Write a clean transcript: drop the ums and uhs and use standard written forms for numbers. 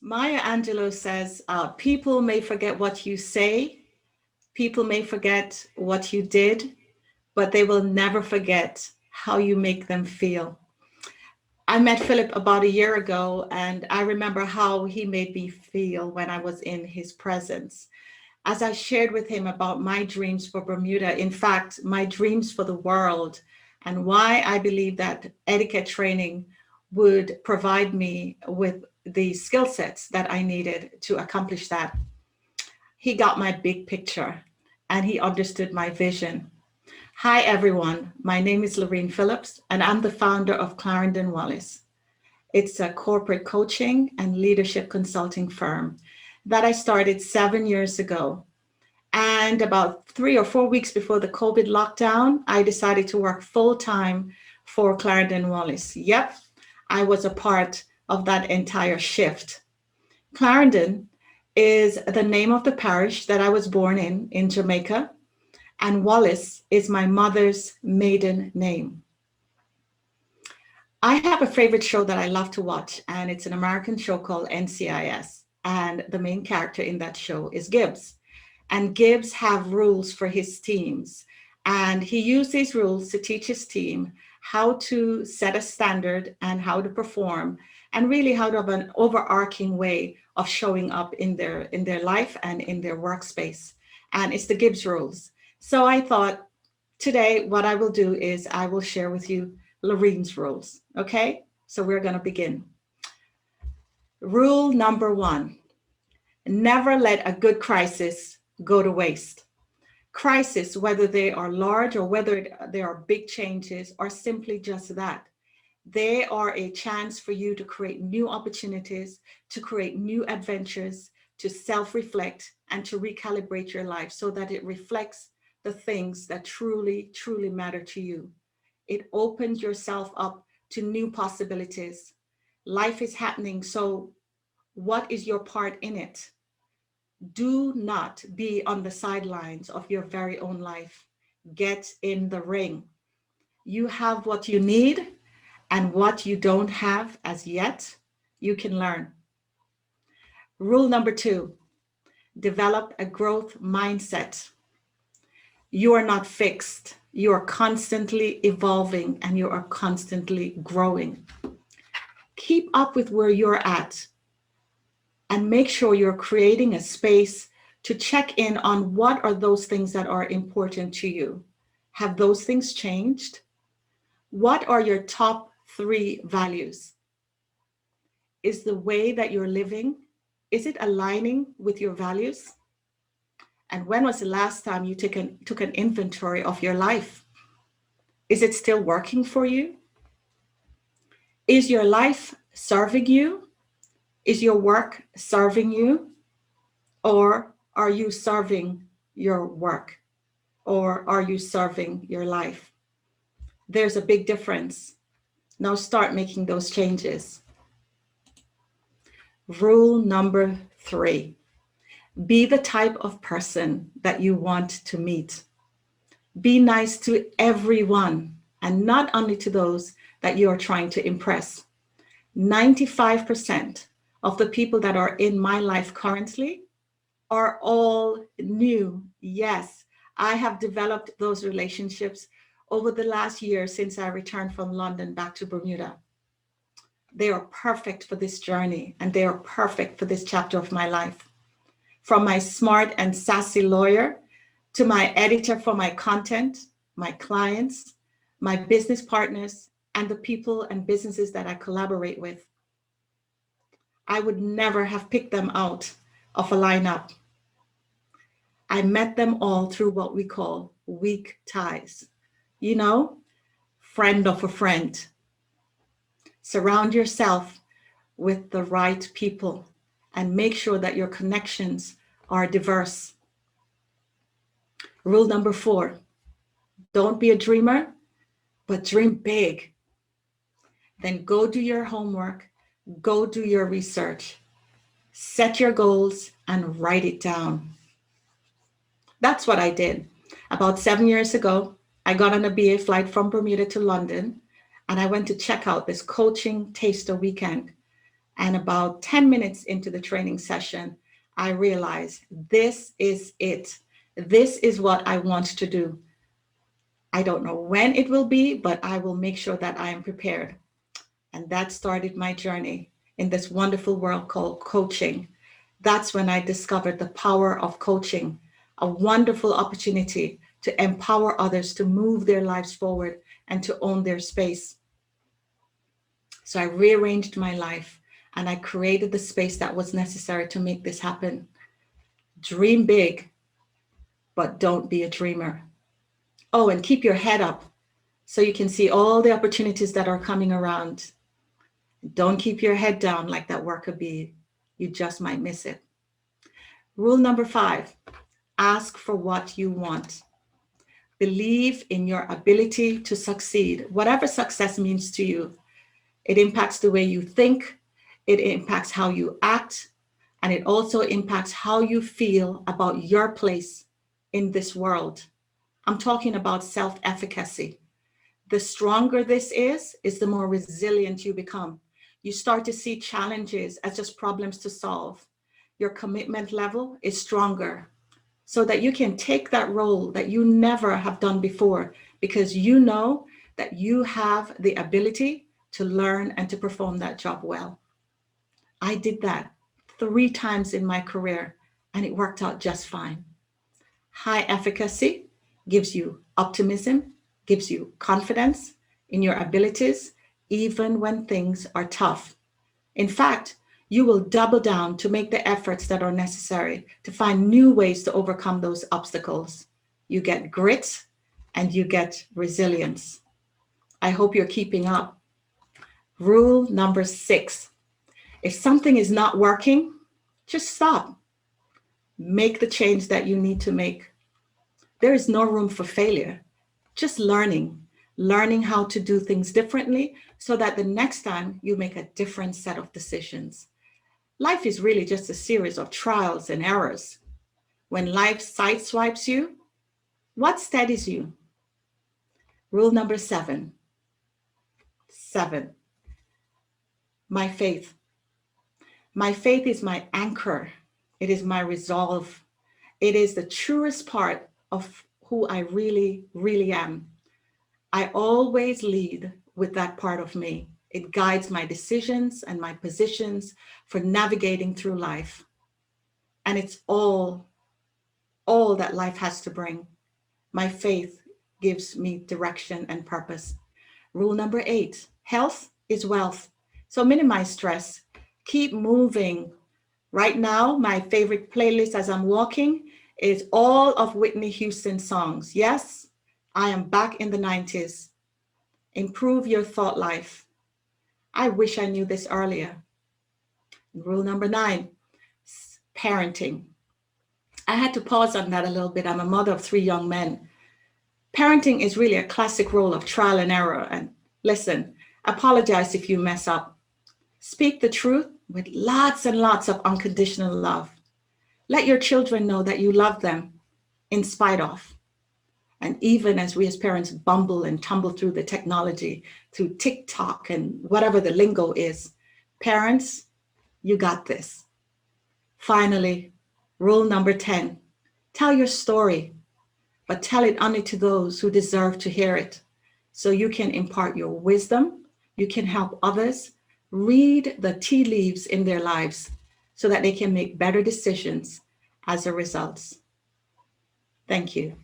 Maya Angelou says, people may forget what you say, people may forget what you did, but they will never forget how you make them feel. I met Philip about a year ago, and I remember how he made me feel when I was in his presence. As I shared with him about my dreams for Bermuda, in fact, my dreams for the world, and why I believe that etiquette training would provide me with the skill sets that I needed to accomplish that. He got my big picture and he understood my vision. Hi, everyone. My name is Lorene Philips, and I'm the founder of Clarendon Wallace. It's a corporate coaching and leadership consulting firm that I started 7 years ago. And about 3 or 4 weeks before the COVID lockdown, I decided to work full time for Clarendon Wallace. Yep, I was a part of that entire shift. Clarendon is the name of the parish that I was born in Jamaica, and Wallace is my mother's maiden name. I have a favorite show that I love to watch, and it's an American show called NCIS. And the main character in that show is Gibbs. And Gibbs have rules for his teams. And he used these rules to teach his team how to set a standard and how to perform, and really how to have an overarching way of showing up in their life and in their workspace. And it's the Gibbs rules. So I thought today what I will do is I will share with you Lorene's rules. Okay, so we're going to begin. Rule number 1, never let a good crisis go to waste. Crisis, whether they are large or whether they are big changes, are simply just that. They are a chance for you to create new opportunities, to create new adventures, to self-reflect and to recalibrate your life so that it reflects the things that truly, truly matter to you. It opens yourself up to new possibilities. Life is happening, so what is your part in it? Do not be on the sidelines of your very own life. Get in the ring. You have what you need, and what you don't have as yet, you can learn. Rule number 2, develop a growth mindset. You are not fixed. You are constantly evolving and you are constantly growing. Keep up with where you're at and make sure you're creating a space to check in on what are those things that are important to you. Have those things changed? What are your top 3 values? Is the way that you're living, is it aligning with your values? And when was the last time you took an inventory of your life? Is it still working for you? Is your life serving you? Is your work serving you? Or are you serving your work? Or are you serving your life? There's a big difference. Now start making those changes. Rule number 3, be the type of person that you want to meet. Be nice to everyone and not only to those that you are trying to impress. 95% of the people that are in my life currently are all new. Yes, I have developed those relationships over the last year since I returned from London back to Bermuda. They are perfect for this journey and they are perfect for this chapter of my life. From my smart and sassy lawyer to my editor for my content, my clients, my business partners, and the people and businesses that I collaborate with. I would never have picked them out of a lineup. I met them all through what we call weak ties. You know, friend of a friend. Surround yourself with the right people and make sure that your connections are diverse. Rule number 4, don't be a dreamer, but dream big. Then go do your homework, go do your research, set your goals and write it down. That's what I did. About 7 years ago, I got on a BA flight from Bermuda to London, and I went to check out this coaching taster weekend. And about 10 minutes into the training session, I realized this is it. This is what I want to do. I don't know when it will be, but I will make sure that I am prepared. And that started my journey in this wonderful world called coaching. That's when I discovered the power of coaching, a wonderful opportunity to empower others to move their lives forward and to own their space. So I rearranged my life and I created the space that was necessary to make this happen. Dream big, but don't be a dreamer. Oh, and keep your head up so you can see all the opportunities that are coming around. Don't keep your head down like that worker bee. You just might miss it. Rule number 5, ask for what you want. Believe in your ability to succeed, whatever success means to you. It impacts the way you think, it impacts how you act, and it also impacts how you feel about your place in this world. I'm talking about self-efficacy. The stronger this is the more resilient you become. You start to see challenges as just problems to solve. Your commitment level is stronger so that you can take that role that you never have done before because you know that you have the ability to learn and to perform that job well. I did that 3 times in my career and it worked out just fine. High efficacy gives you optimism, gives you confidence in your abilities, even when things are tough. In fact, you will double down to make the efforts that are necessary to find new ways to overcome those obstacles. You get grit and you get resilience. I hope you're keeping up. Rule number 6, if something is not working, just stop. Make the change that you need to make. There is no room for failure, just learning how to do things differently so that the next time you make a different set of decisions. Life is really just a series of trials and errors. When life sideswipes you, what steadies you? Rule number 7. 7. My faith. My faith is my anchor. It is my resolve. It is the truest part of who I really, really am. I always lead with that part of me. It guides my decisions and my positions for navigating through life. And it's all that life has to bring. My faith gives me direction and purpose. Rule number 8, health is wealth. So minimize stress. Keep moving. Right now, my favorite playlist as I'm walking is all of Whitney Houston songs. Yes, I am back in the 90s. Improve your thought life. I wish I knew this earlier. Rule number 9, parenting. I had to pause on that a little bit. I'm a mother of 3 young men. Parenting is really a classic role of trial and error. And listen, apologize if you mess up. Speak the truth with lots and lots of unconditional love. Let your children know that you love them in spite of. And even as we as parents bumble and tumble through the technology, through TikTok and whatever the lingo is, parents, you got this. Finally, rule number 10, tell your story, but tell it only to those who deserve to hear it. So you can impart your wisdom, you can help others read the tea leaves in their lives so that they can make better decisions as a result. Thank you.